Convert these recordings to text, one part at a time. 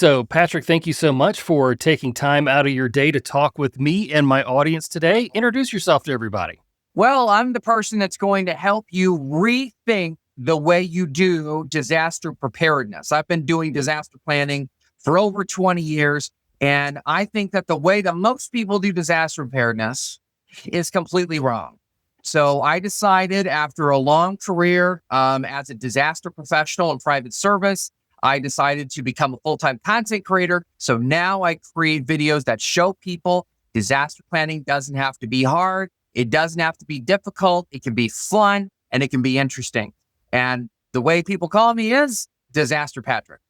So, Patrick, thank you so much for taking time out of your day to talk with me and my audience today. Introduce yourself to everybody. Well, I'm the person that's going to help you rethink the way you do disaster preparedness. I've been doing disaster planning for over 20 years, and I think that the way that most people do disaster preparedness is completely wrong. So I decided after a long career as a disaster professional in private service, I decided to become a full-time content creator. So now I create videos that show people disaster planning doesn't have to be hard. It doesn't have to be difficult. It can be fun and it can be interesting. And the way people call me is Disaster Patrick.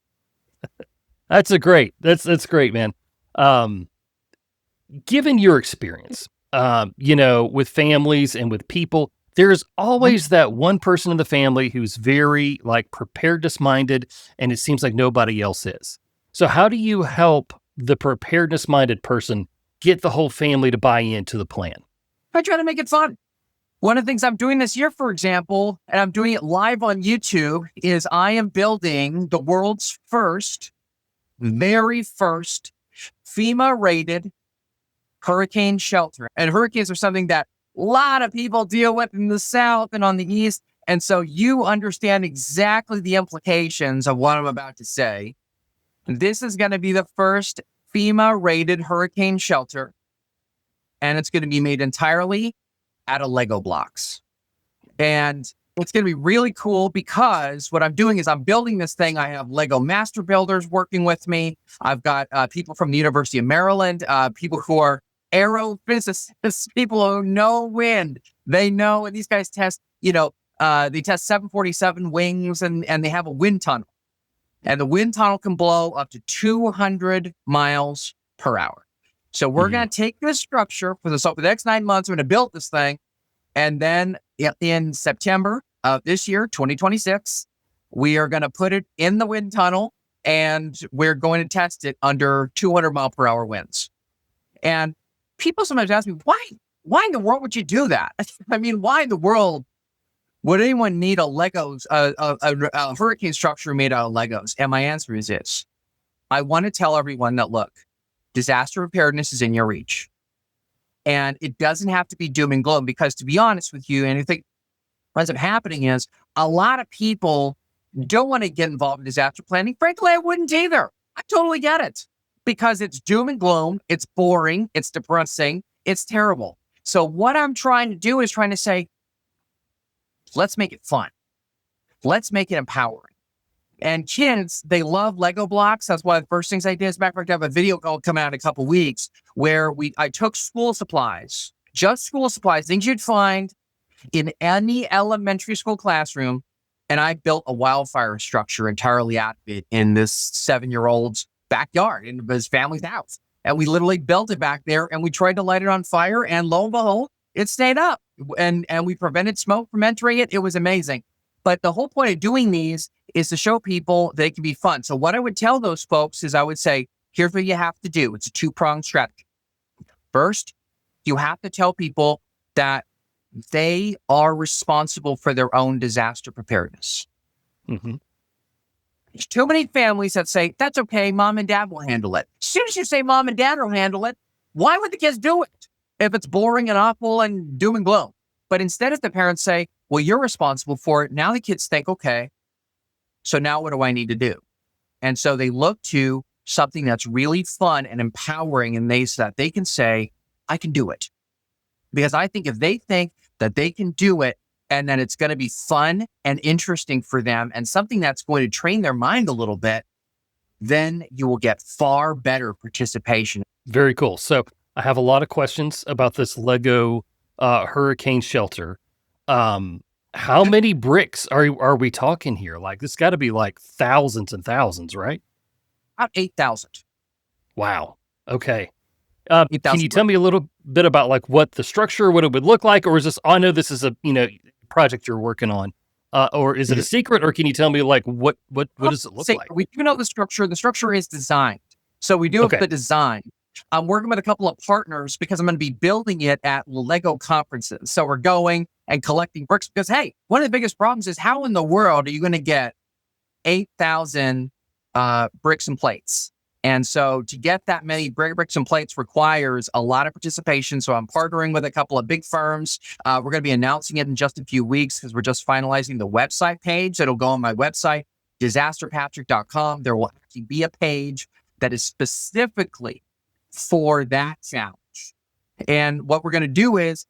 That's great, man. Given your experience, with families and with people, there's always that one person in the family who's very preparedness minded, and it seems like nobody else is. So how do you help the preparedness minded person get the whole family to buy into the plan? I try to make it fun. One of the things I'm doing this year, for example, and I'm doing it live on YouTube, is I am building the world's very first FEMA-rated hurricane shelter. And hurricanes are something that a lot of people deal with in the South and on the East. And so you understand exactly the implications of what I'm about to say. This is going to be the first FEMA-rated hurricane shelter. And it's going to be made entirely out of Lego blocks. And it's going to be really cool because what I'm doing is I'm building this thing. I have Lego master builders working with me. I've got people from the University of Maryland, people who are aerophysicists, people who know wind. They know, and these guys test, they test 747 wings and they have a wind tunnel. And the wind tunnel can blow up to 200 miles per hour. So we're going to take this structure for the next 9 months. We're going to build this thing. And then in September of this year, 2026, we are going to put it in the wind tunnel and we're going to test it under 200 mile per hour winds. And people sometimes ask me, why in the world would you do that? I mean, why in the world would anyone need a hurricane structure made out of Legos? And my answer is this. I want to tell everyone that, look, disaster preparedness is in your reach. And it doesn't have to be doom and gloom because, to be honest with you, and I think what ends up happening is a lot of people don't want to get involved in disaster planning. Frankly, I wouldn't either. I totally get it because it's doom and gloom. It's boring. It's depressing. It's terrible. So what I'm trying to do is trying to say, let's make it fun. Let's make it empowering. And kids, they love Lego blocks. That's one of the first things I did. As a matter of fact, I have a video called come out in a couple of weeks where I took school supplies, just school supplies, things you'd find in any elementary school classroom, and I built a wildfire structure entirely out of it in this 7-year-old's backyard, in his family's house. And we literally built it back there, and we tried to light it on fire, and lo and behold, it stayed up. And we prevented smoke from entering it. It was amazing. But the whole point of doing these is to show people that it can be fun. So what I would tell those folks is I would say, here's what you have to do. It's a 2-pronged strategy. First, you have to tell people that they are responsible for their own disaster preparedness. Mm-hmm. There's too many families that say, that's okay, mom and dad will handle it. As soon as you say mom and dad will handle it, why would the kids do it if it's boring and awful and doom and gloom? But instead, if the parents say, well, you're responsible for it, now the kids think, okay, so now what do I need to do? And so they look to something that's really fun and empowering, and so that they can say, I can do it. Because I think if they think that they can do it and that it's going to be fun and interesting for them and something that's going to train their mind a little bit, then you will get far better participation. Very cool. So I have a lot of questions about this Lego hurricane shelter. How many bricks are we talking here? This got to be thousands and thousands, right? About 8,000. Wow. Okay. Can you tell bricks. me a little bit about what the structure, what it would look like, or is this? I know this is a project you're working on, or is it a secret? Or can you tell me what does it look like? We do know the structure. The structure is designed, so we do have the design. I'm working with a couple of partners because I'm going to be building it at Lego conferences. So we're going and collecting bricks because, hey, one of the biggest problems is how in the world are you going to get 8,000 bricks and plates? And so to get that many bricks and plates requires a lot of participation. So I'm partnering with a couple of big firms. We're going to be announcing it in just a few weeks because we're just finalizing the website page. It'll go on my website, disasterpatrick.com. There will actually be a page that is specifically for that challenge. And what we're going to do is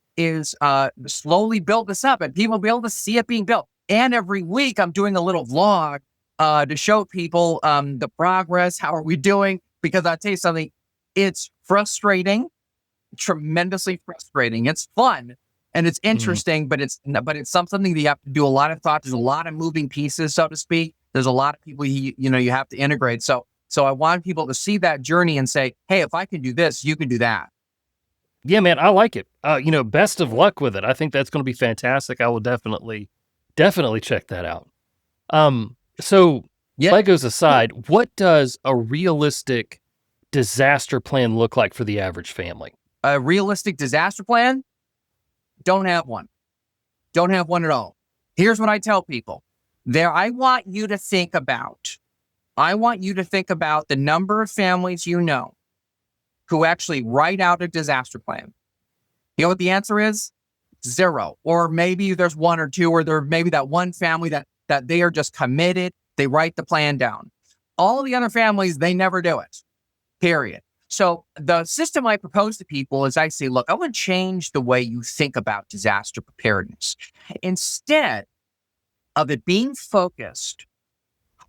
slowly build this up, and people will be able to see it being built. And every week I'm doing a little vlog to show people the progress. How are we doing? Because I'll tell you something, it's frustrating, tremendously frustrating. It's fun and it's interesting, but it's something that you have to do a lot of thought. There's a lot of moving pieces, so to speak. There's a lot of people you have to integrate. So I want people to see that journey and say, hey, if I can do this, you can do that. Yeah, man, I like it. Best of luck with it. I think that's going to be fantastic. I will definitely check that out. So Legos aside, what does a realistic disaster plan look like for the average family? A realistic disaster plan? Don't have one. Don't have one at all. Here's what I tell people. I want you to think about the number of families you know who actually write out a disaster plan. You know what the answer is? 0. Or maybe there's 1 or 2, or there maybe that one family that they are just committed. They write the plan down. All the other families, they never do it, period. So the system I propose to people is I say, look, I want to change the way you think about disaster preparedness. Instead of it being focused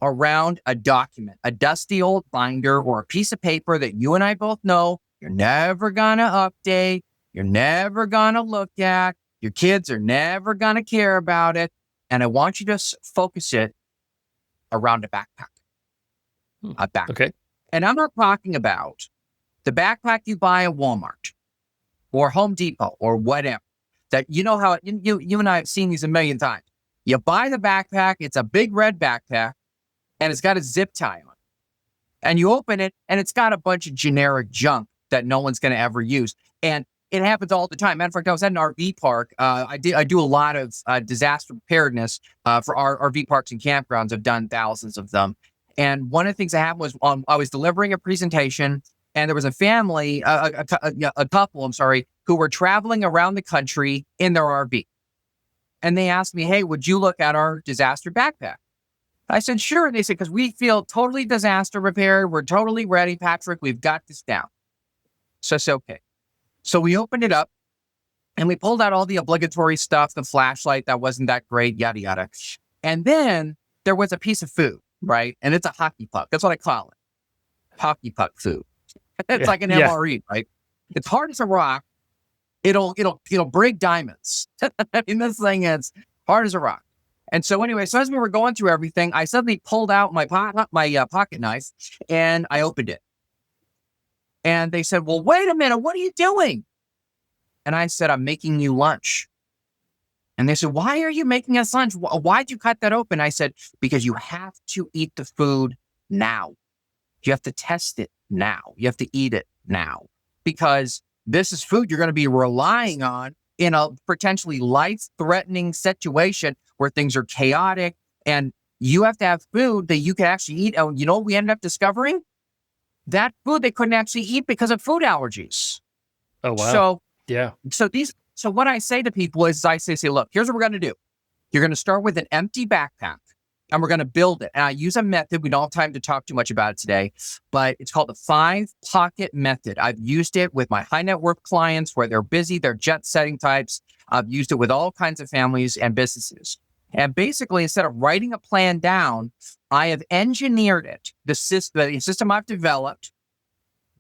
around a document, a dusty old binder or a piece of paper that you and I both know you're never going to update, you're never going to look at, your kids are never going to care about it. And I want you to focus it around a backpack. A backpack. Okay. And I'm not talking about the backpack you buy at Walmart or Home Depot or whatever. That you know how you and I have seen these a million times. You buy the backpack, it's a big red backpack, and it's got a zip tie on it. And you open it, and it's got a bunch of generic junk that no one's going to ever use. And it happens all the time. Matter of fact, I was at an RV park. I do a lot of disaster preparedness for our RV parks and campgrounds. I've done thousands of them. And one of the things that happened was I was delivering a presentation, and there was a family, a couple, who were traveling around the country in their RV. And they asked me, hey, would you look at our disaster backpack? I said, sure. And they said, because we feel totally disaster prepared. We're totally ready, Patrick. We've got this down. So I said, okay. So we opened it up and we pulled out all the obligatory stuff, the flashlight that wasn't that great, yada, yada. And then there was a piece of food, right? And it's a hockey puck. That's what I call it. Hockey puck food. It's like an MRE, right? It's hard as a rock. It'll break diamonds. I mean, this thing is hard as a rock. And so anyway, so as we were going through everything, I suddenly pulled out my pocket knife and I opened it. And they said, well, wait a minute, what are you doing? And I said, I'm making you lunch. And they said, why are you making us lunch? Why'd you cut that open? I said, because you have to eat the food now. You have to test it now. You have to eat it now. Because this is food you're going to be relying on in a potentially life-threatening situation where things are chaotic. And you have to have food that you can actually eat. And you know what we ended up discovering? That food they couldn't actually eat because of food allergies. Oh, wow. So what I say to people is I say, look, here's what we're going to do. You're going to start with an empty backpack and we're going to build it. And I use a method. We don't have time to talk too much about it today, but it's called the 5-pocket method. I've used it with my high net worth clients where they're busy, they're jet setting types. I've used it with all kinds of families and businesses. And basically, instead of writing a plan down, I have engineered it. The system I've developed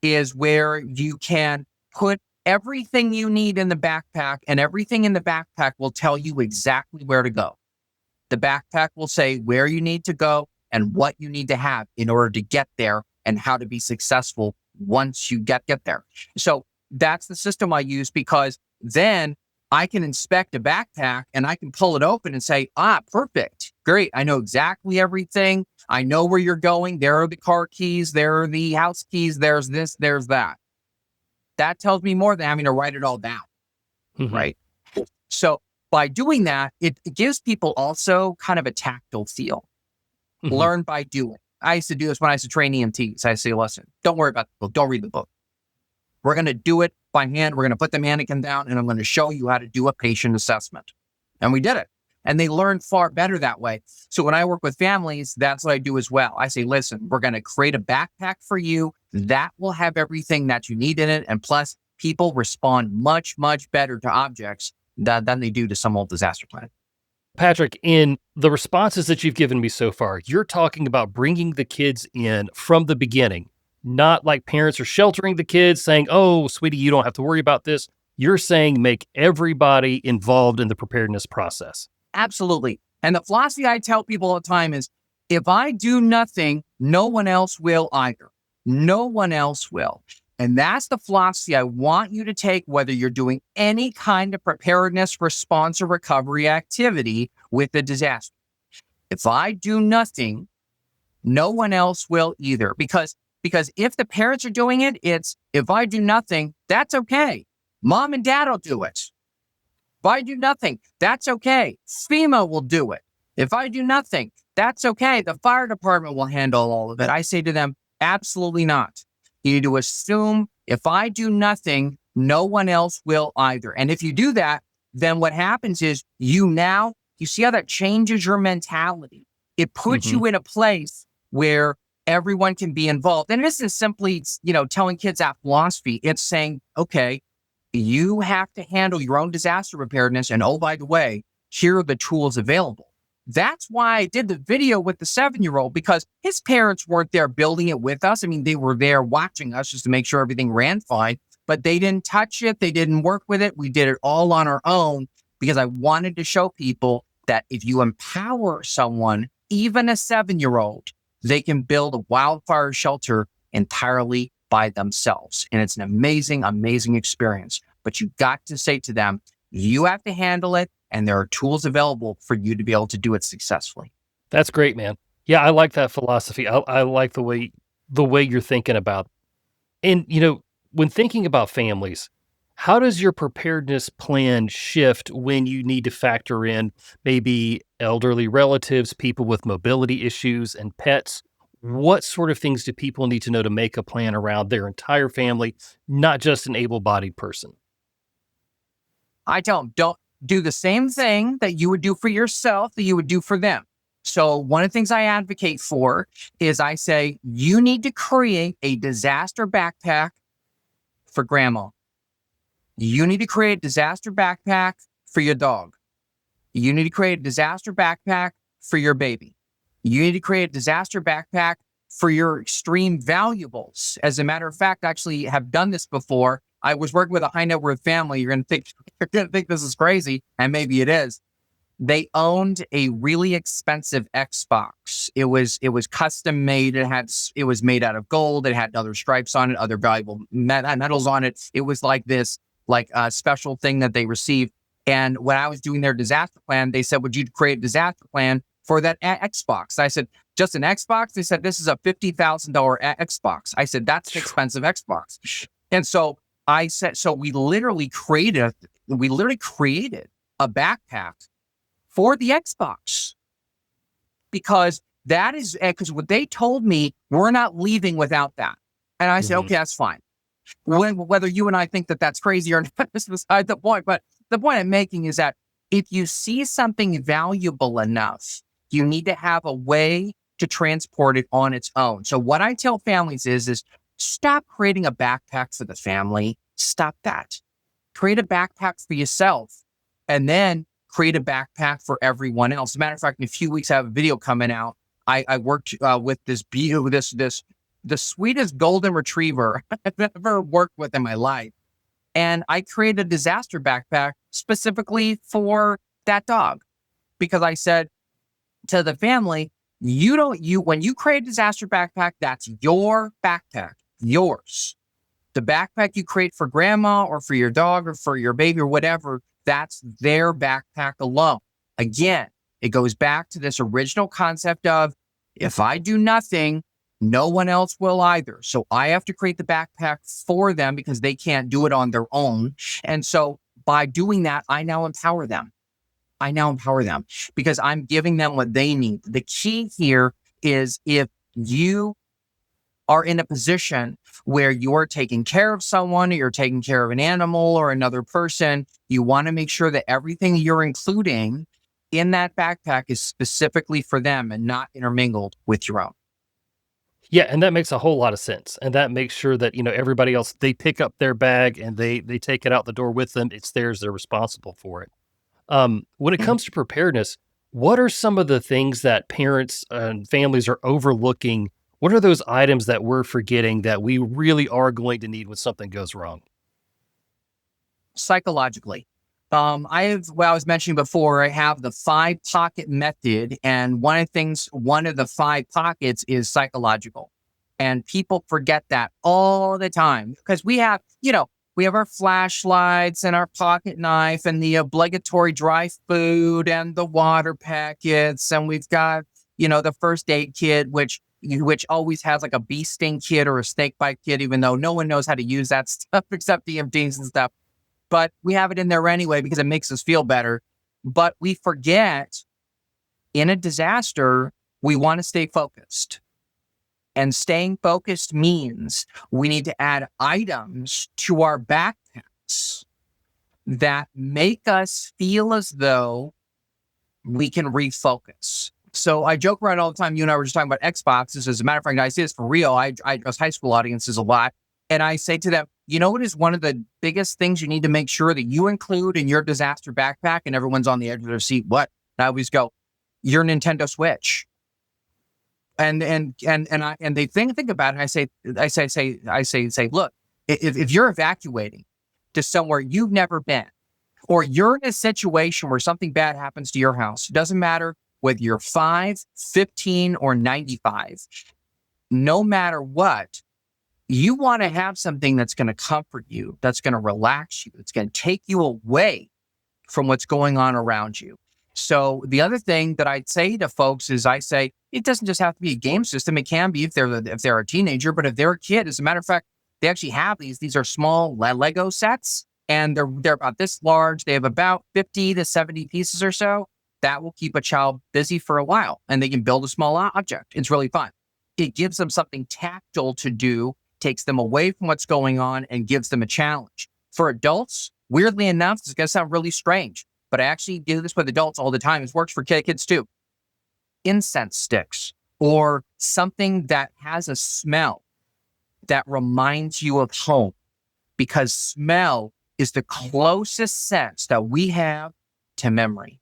is where you can put everything you need in the backpack, and everything in the backpack will tell you exactly where to go. The backpack will say where you need to go and what you need to have in order to get there and how to be successful once you get there. So that's the system I use, because then I can inspect a backpack and I can pull it open and say, perfect. Great. I know exactly everything. I know where you're going. There are the car keys. There are the house keys. There's this, there's that. That tells me more than having to write it all down. Mm-hmm. Right. So by doing that, it gives people also kind of a tactile feel. Mm-hmm. Learn by doing. I used to do this when I used to train EMTs. I say, listen, don't worry about the book. Don't read the book. We're going to do it by hand. We're going to put the mannequin down and I'm going to show you how to do a patient assessment. And we did it. And they learned far better that way. So when I work with families, that's what I do as well. I say, listen, we're going to create a backpack for you that will have everything that you need in it. And plus, people respond much, much better to objects than they do to some old disaster plan. Patrick, in the responses that you've given me so far, you're talking about bringing the kids in from the beginning, not like parents are sheltering the kids saying, oh, sweetie, you don't have to worry about this. You're saying make everybody involved in the preparedness process. Absolutely. And the philosophy I tell people all the time is, if I do nothing, no one else will either. No one else will. And that's the philosophy I want you to take, whether you're doing any kind of preparedness, response, or recovery activity with a disaster. If I do nothing, no one else will either. Because if the parents are doing it, it's, if I do nothing, that's okay. Mom and dad will do it. If I do nothing, that's okay. FEMA will do it. If I do nothing, that's okay. The fire department will handle all of it. I say to them, absolutely not. You need to assume if I do nothing, no one else will either. And if you do that, then what happens is you see how that changes your mentality. It puts you in a place where everyone can be involved. And it isn't simply, telling kids that philosophy. It's saying, okay, you have to handle your own disaster preparedness. And oh, by the way, here are the tools available. That's why I did the video with the 7-year-old, because his parents weren't there building it with us. I mean, they were there watching us just to make sure everything ran fine, but they didn't touch it. They didn't work with it. We did it all on our own because I wanted to show people that if you empower someone, even a 7-year-old, they can build a wildfire shelter entirely by themselves. And it's an amazing, amazing experience. But you got to say to them, you have to handle it. And there are tools available for you to be able to do it successfully. That's great, man. Yeah, I like that philosophy. I like the way you're thinking about it. And, when thinking about families, how does your preparedness plan shift when you need to factor in maybe elderly relatives, people with mobility issues, and pets? What sort of things do people need to know to make a plan around their entire family, not just an able-bodied person? I don't do the same thing that you would do for yourself that you would do for them. So one of the things I advocate for is I say, you need to create a disaster backpack for grandma. You need to create a disaster backpack for your dog. You need to create a disaster backpack for your baby. You need to create a disaster backpack for your extreme valuables. As a matter of fact, I actually have done this before. I was working with a high net worth family. You're going to think this is crazy, and maybe it is. They owned a really expensive Xbox. It was custom made. It was made out of gold. It had other stripes on it, other valuable metals on it. It was like this, a special thing that they received. And when I was doing their disaster plan, they said, would you create a disaster plan for that Xbox? I said, just an Xbox? They said, this is a $50,000 Xbox. I said, that's an expensive Xbox. And so I said, so we literally created a backpack for the Xbox, because what they told me, we're not leaving without that. And I said, okay, that's fine. Whether you and I think that that's crazy or not, this is beside the point. But the point I'm making is that if you see something valuable enough, you need to have a way to transport it on its own. So what I tell families is stop creating a backpack for the family. Stop that. Create a backpack for yourself, and then create a backpack for everyone else. As a matter of fact, in a few weeks, I have a video coming out. I worked with the sweetest golden retriever I've ever worked with in my life. And I created a disaster backpack specifically for that dog, because I said to the family, when you create a disaster backpack, that's your backpack, yours. The backpack you create for grandma or for your dog or for your baby or whatever, that's their backpack alone. Again, it goes back to this original concept of, if I do nothing, no one else will either. So I have to create the backpack for them because they can't do it on their own. And so by doing that, I now empower them. because I'm giving them what they need. The key here is, if you are in a position where you're taking care of someone, or you're taking care of an animal or another person, you want to make sure that everything you're including in that backpack is specifically for them and not intermingled with your own. Yeah, and that makes a whole lot of sense, and that makes sure that, everybody else, they pick up their bag and they take it out the door with them. It's theirs, they're responsible for it. When it comes to preparedness, what are some of the things that parents and families are overlooking? What are those items that we're forgetting that we really are going to need when something goes wrong? Psychologically. I was mentioning before, I have the 5 pocket method, and one of the 5 pockets is psychological. And people forget that all the time because we have our flashlights and our pocket knife and the obligatory dry food and the water packets. And we've got, the first aid kit, which always has like a bee sting kit or a snake bite kit, even though no one knows how to use that stuff except EMTs and stuff. But we have it in there anyway because it makes us feel better. But we forget, in a disaster, we want to stay focused. And staying focused means we need to add items to our backpacks that make us feel as though we can refocus. So I joke around all the time. You and I were just talking about Xboxes. As a matter of fact, I say this for real. I address high school audiences a lot. And I say to them, you know what is one of the biggest things you need to make sure that you include in your disaster backpack? And everyone's on the edge of their seat. What? And I always go, your Nintendo Switch. And they think about it. And I say, look, if you're evacuating to somewhere you've never been, or you're in a situation where something bad happens to your house, it doesn't matter whether you're 5, 15, or 95, no matter what, you want to have something that's going to comfort you, that's going to relax you, that's going to take you away from what's going on around you. So the other thing that I'd say to folks is I say, it doesn't just have to be a game system. It can be if they're a teenager, but if they're a kid, as a matter of fact, they actually have these. These are small Lego sets, and they're about this large. They have about 50 to 70 pieces or so. That will keep a child busy for a while, and they can build a small object. It's really fun. It gives them something tactile to do, takes them away from what's going on, and gives them a challenge. For adults, weirdly enough, this is going to sound really strange, but I actually do this with adults all the time. It works for kids too. Incense sticks, or something that has a smell that reminds you of home, because smell is the closest sense that we have to memory.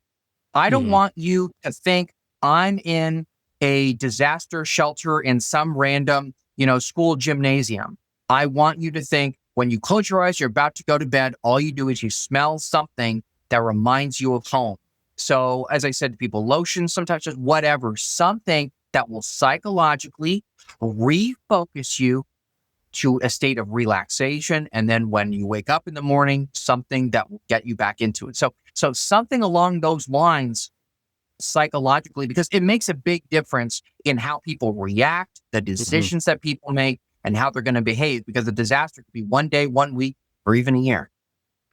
I don't want you to think I'm in a disaster shelter in some random, school gymnasium. I want you to think when you close your eyes, you're about to go to bed, all you do is you smell something that reminds you of home. So as I said to people, lotion, sometimes just whatever, something that will psychologically refocus you to a state of relaxation. And then when you wake up in the morning, something that will get you back into it. So something along those lines psychologically, because it makes a big difference in how people react, the decisions that people make, and how they're going to behave, because a disaster could be one day, 1 week, or even a year.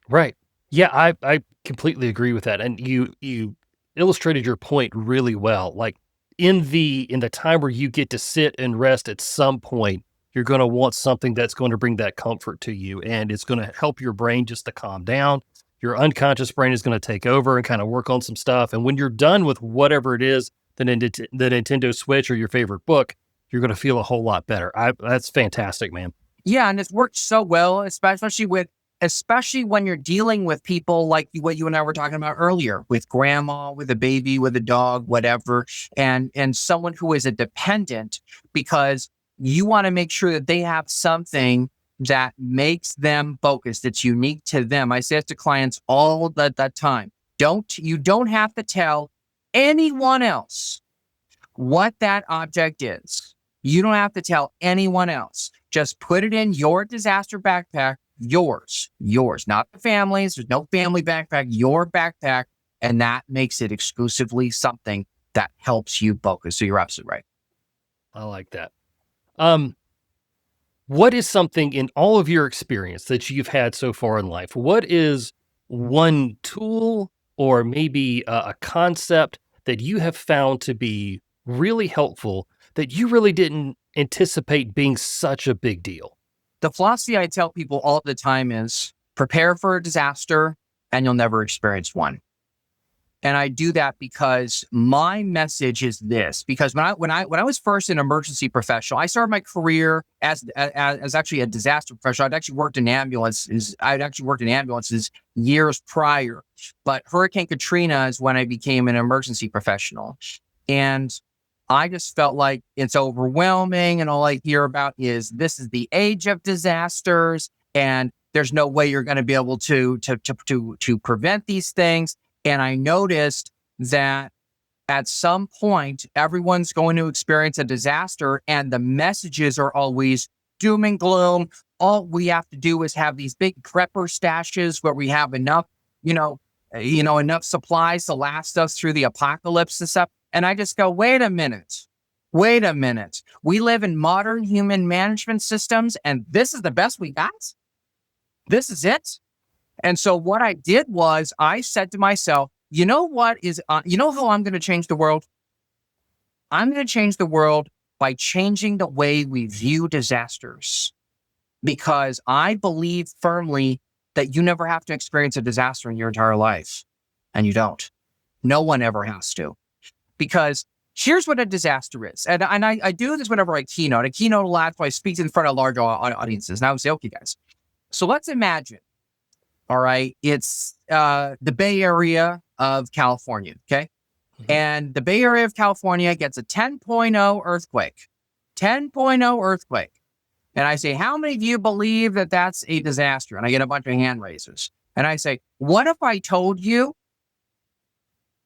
Right. Yeah, I completely agree with that. And you illustrated your point really well. Like in the time where you get to sit and rest at some point, you're going to want something that's going to bring that comfort to you, and it's going to help your brain just to calm down. Your unconscious brain is going to take over and kind of work on some stuff. And when you're done with whatever it is, the Nintendo Switch or your favorite book, you're going to feel a whole lot better. That's fantastic, man. Yeah, and it's worked so well, especially when you're dealing with people like what you and I were talking about earlier, with grandma, with a baby, with a dog, whatever, and someone who is a dependent, because you want to make sure that they have something that makes them focused. It's unique to them. I say it to clients all that time. You don't have to tell anyone else what that object is. You don't have to tell anyone else. Just put it in your disaster backpack, yours, not the family's. There's no family backpack, your backpack. And that makes it exclusively something that helps you focus. So you're absolutely right. I like that. What is something in all of your experience that you've had so far in life? What is one tool or maybe a concept that you have found to be really helpful that you really didn't anticipate being such a big deal? The philosophy I tell people all the time is prepare for a disaster and you'll never experience one. And I do that because my message is this, because when I was first an emergency professional, I started my career as actually a disaster professional. I'd actually worked in ambulances years prior, but Hurricane Katrina is when I became an emergency professional. And I just felt like it's overwhelming, and all I hear about is this is the age of disasters, and there's no way you're going to be able to prevent these things. And I noticed that at some point, everyone's going to experience a disaster, and the messages are always doom and gloom. All we have to do is have these big prepper stashes where we have enough, enough supplies to last us through the apocalypse and stuff. And I just go, wait a minute. We live in modern human management systems, and this is the best we got. This is it. And so what I did was I said to myself, you know how I'm going to change the world? I'm going to change the world by changing the way we view disasters, because I believe firmly that you never have to experience a disaster in your entire life. And you don't. No one ever has to. Because here's what a disaster is. And I do this whenever I keynote. I keynote a lot, so I speak in front of large audiences. And I would say, okay, guys, so let's imagine, all right, it's the Bay Area of California, okay? Mm-hmm. And the Bay Area of California gets a 10.0 earthquake. 10.0 earthquake. And I say, how many of you believe that that's a disaster? And I get a bunch of hand raisers. And I say, what if I told you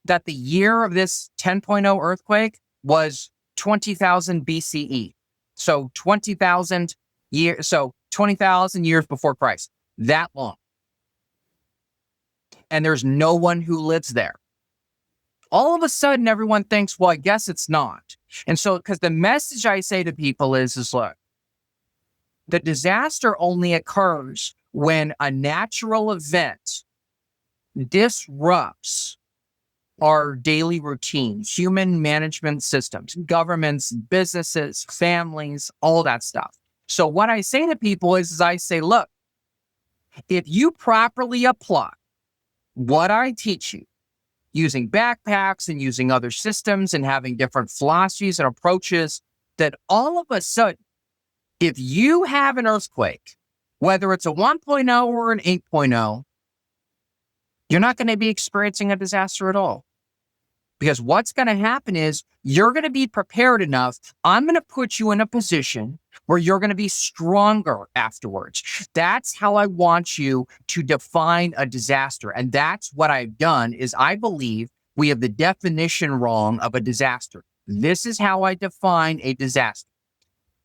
that the year of this 10.0 earthquake was 20,000 BCE? So 20,000 years before Christ. That long. And there's no one who lives there. All of a sudden, everyone thinks, well, I guess it's not. And so, because the message I say to people is look, the disaster only occurs when a natural event disrupts our daily routines, human management systems, governments, businesses, families, all that stuff. So what I say to people is I say, look, if you properly apply what I teach you, using backpacks and using other systems and having different philosophies and approaches, that all of a sudden, if you have an earthquake, whether it's a 1.0 or an 8.0, you're not going to be experiencing a disaster at all. Because what's going to happen is you're going to be prepared enough. I'm going to put you in a position where you're going to be stronger afterwards. That's how I want you to define a disaster. And that's what I've done is I believe we have the definition wrong of a disaster. This is how I define a disaster.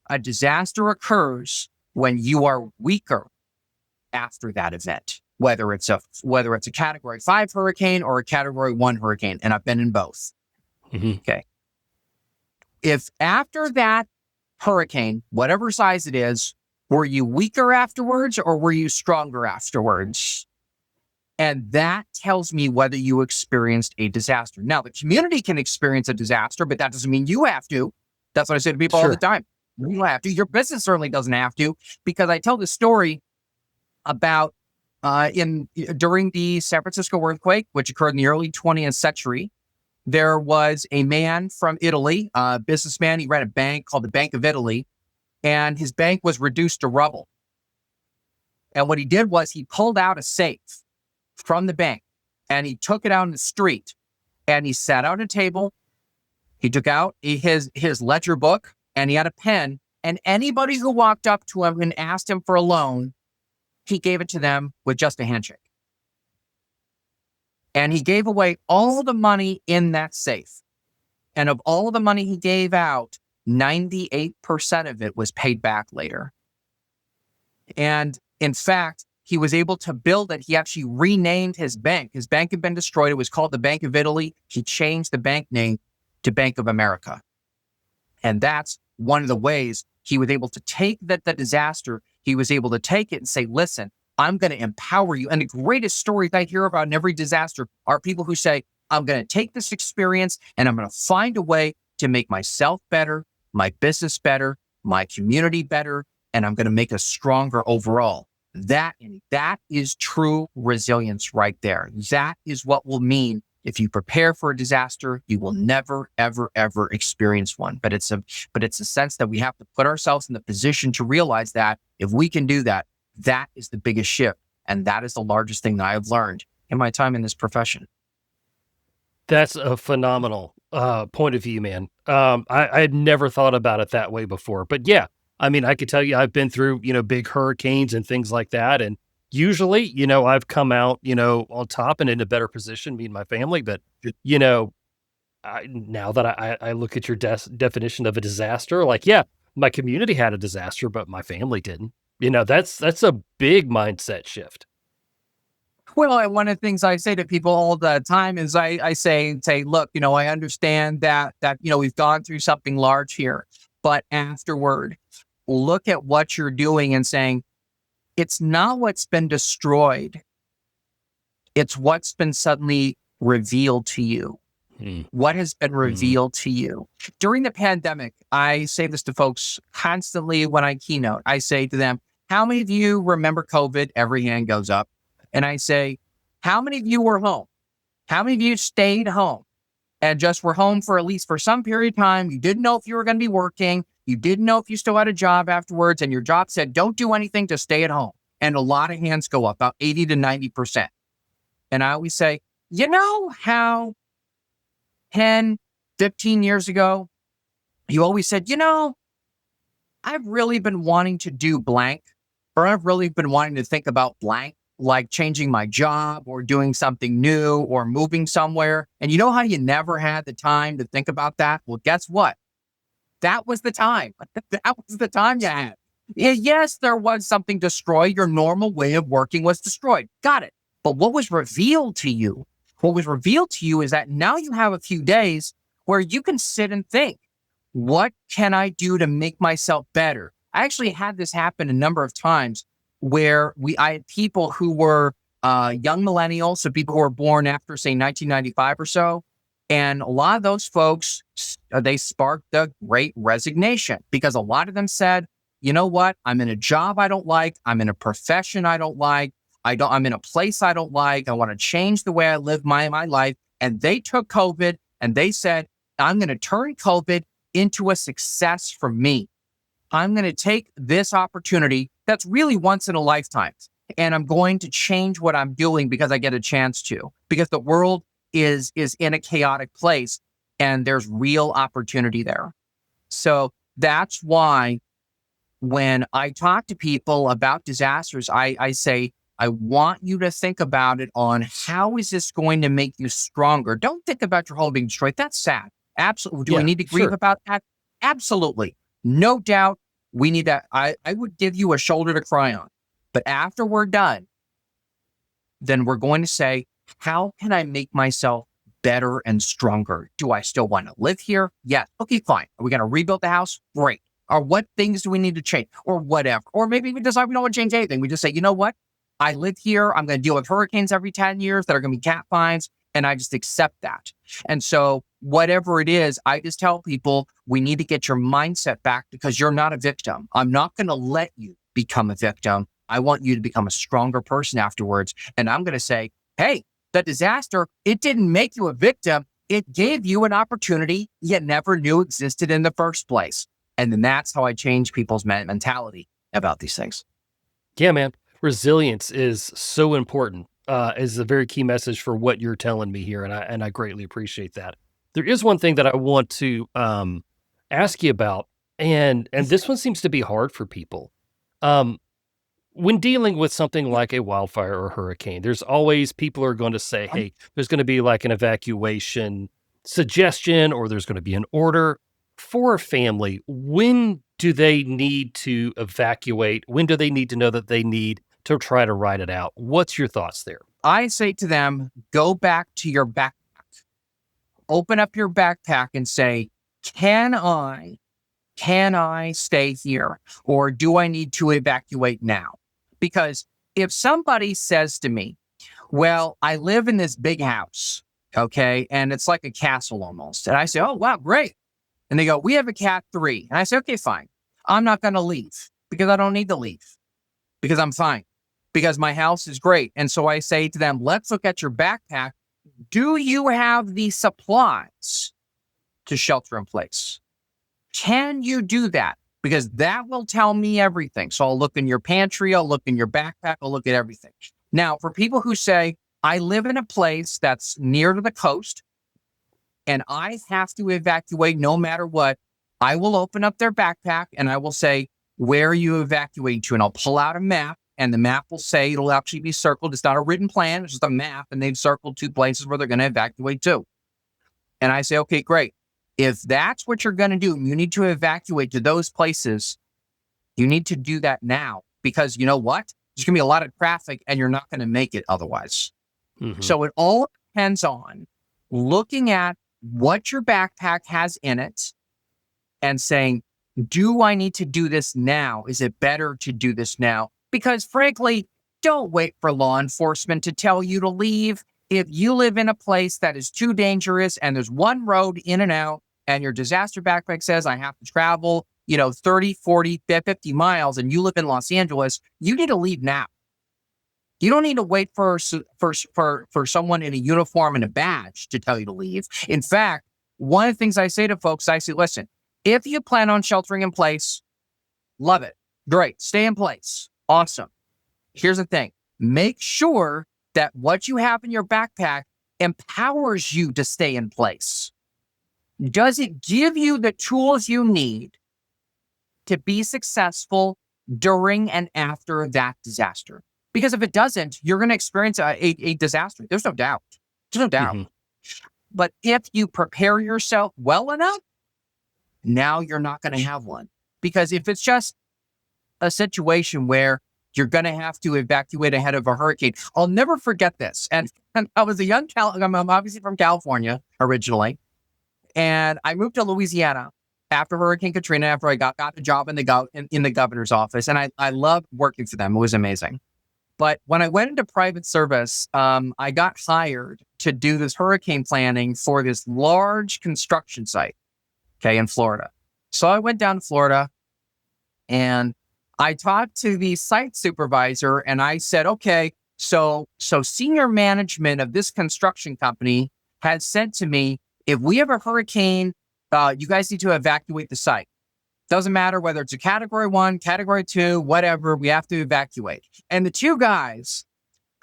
A disaster occurs when you are weaker after that event, whether it's a Category 5 hurricane or a Category 1 hurricane, and I've been in both. Mm-hmm. Okay. If after that hurricane, whatever size it is, were you weaker afterwards or were you stronger afterwards? And that tells me whether you experienced a disaster. Now, the community can experience a disaster, but that doesn't mean you have to. That's what I say to people all the time. You don't have to. Your business certainly doesn't have to, because I tell this story about during the San Francisco earthquake, which occurred in the early 20th century. There was a man from Italy, a businessman. He ran a bank called the Bank of Italy, and his bank was reduced to rubble. And what he did was he pulled out a safe from the bank, and he took it out in the street, and he sat out at a table. He took out his ledger book, and he had a pen, and anybody who walked up to him and asked him for a loan, he gave it to them with just a handshake. And he gave away all the money in that safe. And of all the money he gave out, 98% of it was paid back later. And in fact, he was able to build it. He actually renamed his bank. His bank had been destroyed. It was called the Bank of Italy. He changed the bank name to Bank of America. And that's one of the ways he was able to take the disaster. He was able to take it and say, listen, I'm going to empower you. And the greatest stories I hear about in every disaster are people who say, I'm going to take this experience and I'm going to find a way to make myself better my business better, my community better, and I'm going to make us stronger overall. That is true resilience right there. That is what will mean if you prepare for a disaster, you will never, ever, ever experience one. But it's a sense that we have to put ourselves in the position to realize that if we can do that, that is the biggest shift. And that is the largest thing that I have learned in my time in this profession. That's a phenomenal point of view, man. I had never thought about it that way before, but yeah, I mean, I could tell you I've been through, big hurricanes and things like that. And usually, I've come out, on top and in a better position, me and my family. But, you know, now that I look at your definition of a disaster, like, yeah, my community had a disaster, but my family didn't. That's a big mindset shift. Well, one of the things I say to people all the time is I say, look, I understand that we've gone through something large here, but afterward, look at what you're doing and saying, it's not what's been destroyed. It's what's been suddenly revealed to you. What has been revealed to you. During the pandemic, I say this to folks constantly when I keynote. I say to them, how many of you remember COVID? Every hand goes up. And I say, how many of you were home? How many of you stayed home and just were home for at least for some period of time? You didn't know if you were going to be working. You didn't know if you still had a job afterwards. And your job said, don't do anything, just stay at home. And a lot of hands go up, about 80 to 90%. And I always say, you know how 10, 15 years ago, you always said, I've really been wanting to do blank, or I've really been wanting to think about blank, like changing my job or doing something new or moving somewhere. And you know how you never had the time to think about that? Well, guess what? That was the time. That was the time you had. Yes, there was something destroyed. Your normal way of working was destroyed. Got it. But what was revealed to you? What was revealed to you is that now you have a few days where you can sit and think, what can I do to make myself better? I actually had this happen a number of times where I had people who were young millennials, so people who were born after, say, 1995 or so. And a lot of those folks, they sparked the Great Resignation because a lot of them said, you know what? I'm in a job I don't like. I'm in a profession I don't like. I'm in a place I don't like. I want to change the way I live my life. And they took COVID and they said, I'm going to turn COVID into a success for me. I'm going to take this opportunity that's really once in a lifetime, and I'm going to change what I'm doing because I get a chance to, because the world is in a chaotic place and there's real opportunity there. So that's why when I talk to people about disasters, I say, I want you to think about it on how is this going to make you stronger? Don't think about your home being destroyed. That's sad. Absolutely. Do we Yeah, need to grieve sure. about that? Absolutely. No doubt. We need that. I would give you a shoulder to cry on. But after we're done, then we're going to say, how can I make myself better and stronger? Do I still want to live here? Yes. Okay, fine. Are we going to rebuild the house? Great. Or what things do we need to change? Or whatever. Or maybe we decide we don't want to change anything. We just say, you know what? I live here. I'm going to deal with hurricanes every 10 years that are going to be cat fines. And I just accept that. And so whatever it is, I just tell people we need to get your mindset back because you're not a victim. I'm not going to let you become a victim. I want you to become a stronger person afterwards. And I'm going to say, hey, the disaster, it didn't make you a victim. It gave you an opportunity you never knew existed in the first place. And then that's how I change people's mentality about these things. Yeah, man. Resilience is so important. Is a very key message for what you're telling me here, and I greatly appreciate that. There is one thing that I want to ask you about, and this one seems to be hard for people. Um, when dealing with something like a wildfire or hurricane, there's always people are going to say, "Hey, there's going to be like an evacuation suggestion, or there's going to be an order for a family. When do they need to evacuate? When do they need to know that they need to try to ride it out? What's your thoughts there?" I say to them, go back to your backpack, open up your backpack and say, can I stay here? Or do I need to evacuate now? Because if somebody says to me, well, I live in this big house, okay, and it's like a castle almost. And I say, oh, wow, great. And they go, we have a cat 3. And I say, okay, fine. I'm not going to leave because I don't need to leave because I'm fine because my house is great. And so I say to them, let's look at your backpack. Do you have the supplies to shelter in place? Can you do that? Because that will tell me everything. So I'll look in your pantry, I'll look in your backpack, I'll look at everything. Now, for people who say, I live in a place that's near to the coast and I have to evacuate no matter what, I will open up their backpack and I will say, where are you evacuating to? And I'll pull out a map and the map will say, it'll actually be circled. It's not a written plan, it's just a map. And they've circled 2 places where they're going to evacuate to. And I say, okay, great. If that's what you're going to do, you need to evacuate to those places, you need to do that now because you know what? There's going to be a lot of traffic and you're not going to make it otherwise. Mm-hmm. So it all depends on looking at what your backpack has in it and saying, do I need to do this now? Is it better to do this now? Because frankly, don't wait for law enforcement to tell you to leave. If you live in a place that is too dangerous and there's one road in and out and your disaster backpack says I have to travel, 30, 40, 50 miles and you live in Los Angeles, you need to leave now. You don't need to wait for someone in a uniform and a badge to tell you to leave. In fact, one of the things I say to folks, I say, listen, if you plan on sheltering in place, love it. Great. Stay in place. Awesome. Here's the thing. Make sure that what you have in your backpack empowers you to stay in place. Does it give you the tools you need to be successful during and after that disaster? Because if it doesn't, you're going to experience a disaster. There's no doubt. There's no doubt. Mm-hmm. But if you prepare yourself well enough, now you're not going to have one. Because if it's just a situation where you're going to have to evacuate ahead of a hurricane, I'll never forget this. And I was I'm obviously from California originally. And I moved to Louisiana after Hurricane Katrina, after I got a job in the governor's office. And I loved working for them. It was amazing. But when I went into private service, I got hired to do this hurricane planning for this large construction site, in Florida. So I went down to Florida and I talked to the site supervisor and I said, okay, so senior management of this construction company had said to me, if we have a hurricane, you guys need to evacuate the site. Doesn't matter whether it's a category 1, category 2, whatever, we have to evacuate. And the 2 guys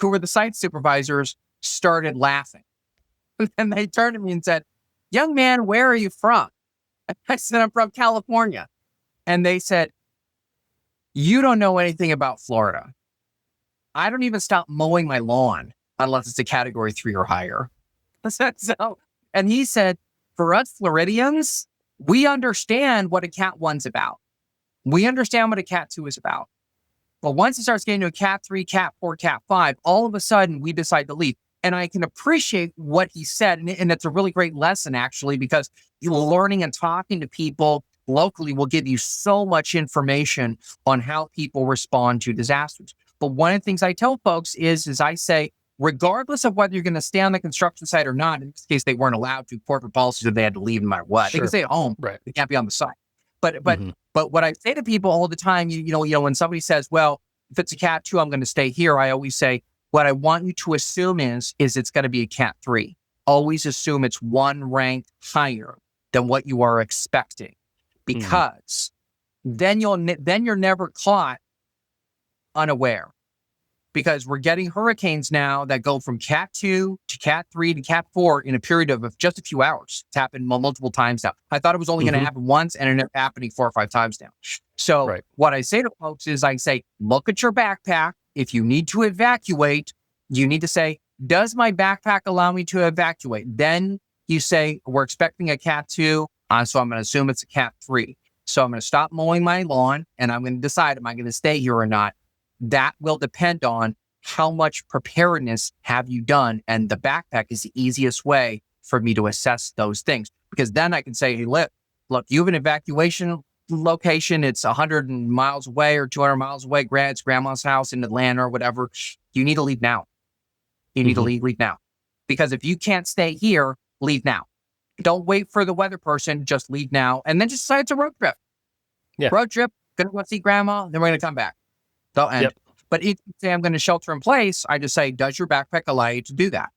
who were the site supervisors started laughing. And they turned to me and said, young man, where are you from? I said, I'm from California. And they said, you don't know anything about Florida. I don't even stop mowing my lawn unless it's a category 3 or higher. And he said, for us Floridians, we understand what a cat 1's about. We understand what a cat 2 is about. But once it starts getting to a cat 3, cat 4, cat 5, all of a sudden we decide to leave. And I can appreciate what he said. And it's a really great lesson, actually, because learning and talking to people locally will give you so much information on how people respond to disasters. But one of the things I tell folks is I say, regardless of whether you're going to stay on the construction site or not, in this case, they weren't allowed to, corporate policies, that they had to leave no matter what. They can stay at home, right? They can't be on the site. But what I say to people all the time, when somebody says, well, if it's a cat 2, I'm going to stay here. I always say, what I want you to assume is it's going to be a cat 3. Always assume it's 1 rank higher than what you are expecting, because then you're never caught unaware. Because we're getting hurricanes now that go from cat 2 to cat 3 to cat 4 in a period of just a few hours. It's happened multiple times now. I thought it was only going to happen once, and it ended up happening 4 or 5 times now. So what I say to folks is I say, look at your backpack. If you need to evacuate, you need to say, does my backpack allow me to evacuate? Then you say, we're expecting a cat 2, so I'm going to assume it's a cat 3. So I'm going to stop mowing my lawn, and I'm going to decide, am I going to stay here or not? That will depend on how much preparedness have you done. And the backpack is the easiest way for me to assess those things. Because then I can say, hey, look, you have an evacuation location. It's 100 miles away or 200 miles away. It's grandma's house in Atlanta or whatever. You need to leave now. You need to leave now. Because if you can't stay here, leave now. Don't wait for the weather person. Just leave now. And then just decide it's a road trip. Yeah. Road trip, gonna go see grandma, then we're gonna come back. They'll end. Yep. But if you say I'm gonna shelter in place, I just say, does your backpack allow you to do that?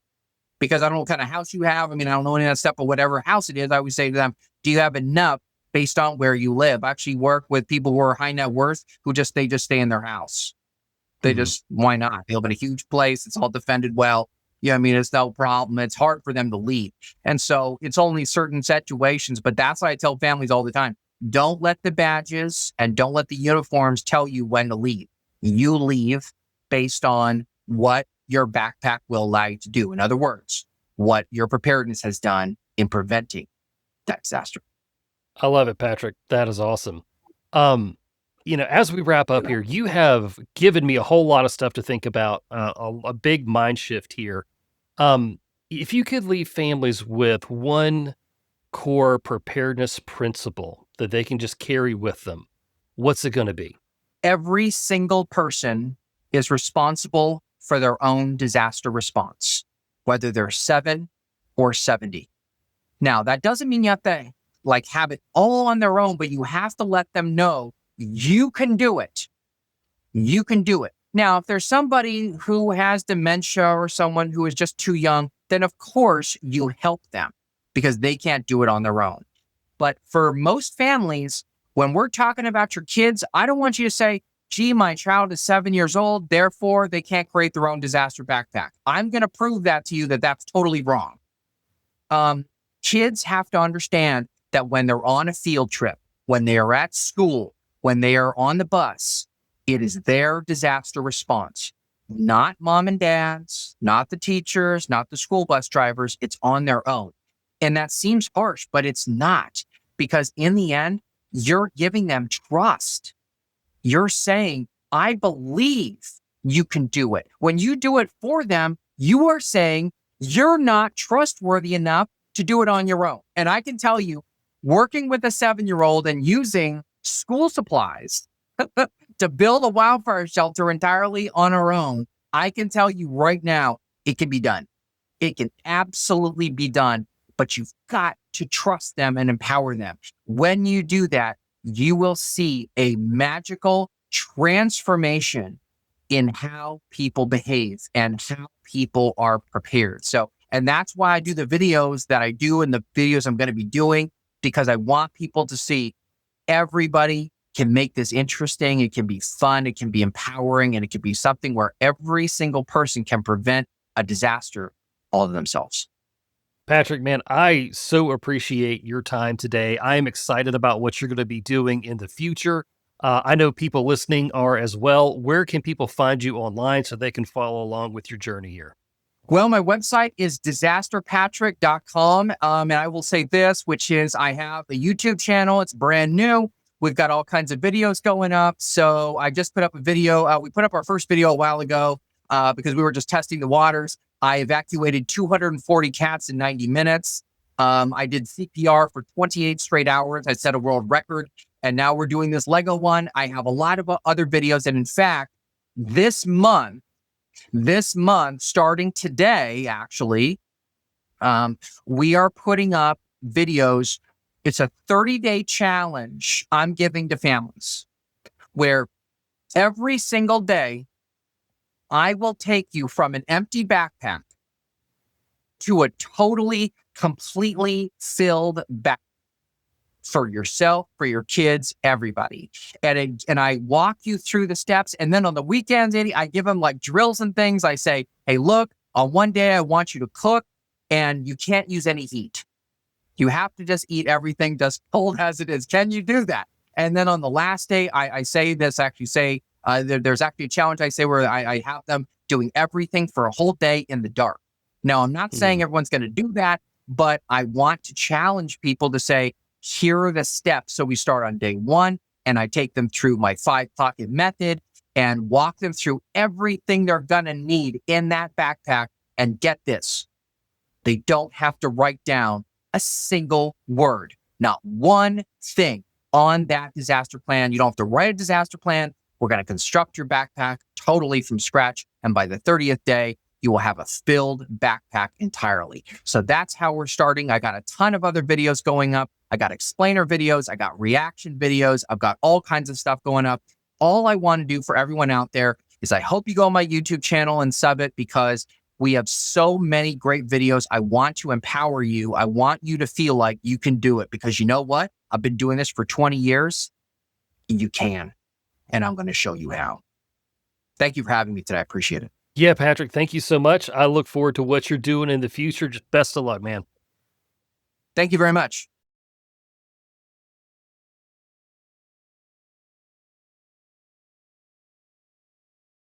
Because I don't know what kind of house you have. I mean, I don't know any of that stuff, but whatever house it is, I always say to them, do you have enough based on where you live? I actually work with people who are high net worth who they just stay in their house. They just, why not? They live in a huge place. It's all defended well. Yeah, I mean, it's no problem. It's hard for them to leave. And so it's only certain situations, but that's why I tell families all the time, don't let the badges and don't let the uniforms tell you when to leave. You leave based on what your backpack will allow you to do. In other words, what your preparedness has done in preventing that disaster. I love it, Patrick. That is awesome. As we wrap up here, you have given me a whole lot of stuff to think about, a big mind shift here. If you could leave families with one core preparedness principle that they can just carry with them, what's it going to be? Every single person is responsible for their own disaster response, whether they're 7 or 70. Now, that doesn't mean you have to have it all on their own, but you have to let them know you can do it. You can do it. Now, if there's somebody who has dementia or someone who is just too young, then of course you help them because they can't do it on their own. But for most families, when we're talking about your kids, I don't want you to say, gee, my child is 7 years old, therefore they can't create their own disaster backpack. I'm going to prove that to you that that's totally wrong. Kids have to understand that when they're on a field trip, when they are at school, when they are on the bus, it is their disaster response, not mom and dad's, not the teachers, not the school bus drivers. It's on their own. And that seems harsh, but it's not, because in the end, you're giving them trust. You're saying, I believe you can do it. When you do it for them, you are saying you're not trustworthy enough to do it on your own. And I can tell you, working with a 7-year-old and using school supplies to build a wildfire shelter entirely on our own, I can tell you right now, it can be done. It can absolutely be done, but you've got to trust them and empower them. When you do that, you will see a magical transformation in how people behave and how people are prepared. And that's why I do the videos that I do and the videos I'm going to be doing, because I want people to see everybody can make this interesting. It can be fun. It can be empowering, and it can be something where every single person can prevent a disaster all of themselves. Patrick, man, I so appreciate your time today. I am excited about what you're going to be doing in the future. I know people listening are as well. Where can people find you online so they can follow along with your journey here? Well, my website is disasterpatrick.com. And I will say this, which is I have a YouTube channel. It's brand new. We've got all kinds of videos going up. So I just put up a video. We put up our first video a while ago because we were just testing the waters. I evacuated 240 cats in 90 minutes. I did CPR for 28 straight hours. I set a world record. And now we're doing this Lego one. I have a lot of other videos. And in fact, this month, starting today, actually, we are putting up videos. It's a 30-day challenge I'm giving to families where every single day I will take you from an empty backpack to a totally, completely filled backpack for yourself, for your kids, everybody. And I walk you through the steps. And then on the weekends, Andy, I give them like drills and things. I say, hey, look, on one day, I want you to cook and you can't use any heat. You have to just eat everything just cold as it is. Can you do that? And then on the last day, I say this, there's actually a challenge I say where I have them doing everything for a whole day in the dark. Now, I'm not saying everyone's going to do that, but I want to challenge people to say, here are the steps. So we start on day 1 and I take them through my 5-pocket method and walk them through everything they're going to need in that backpack. And get this, they don't have to write down a single word, not one thing on that disaster plan. You don't have to write a disaster plan. We're going to construct your backpack totally from scratch. And by the 30th day, you will have a filled backpack entirely. So that's how we're starting. I got a ton of other videos going up. I got explainer videos. I got reaction videos. I've got all kinds of stuff going up. All I want to do for everyone out there is I hope you go on my YouTube channel and sub it, because we have so many great videos. I want to empower you. I want you to feel like you can do it, because you know what? I've been doing this for 20 years. You can. And I'm going to show you how. Thank you for having me today. I appreciate it. Yeah, Patrick, thank you so much. I look forward to what you're doing in the future. Just best of luck, man. Thank you very much.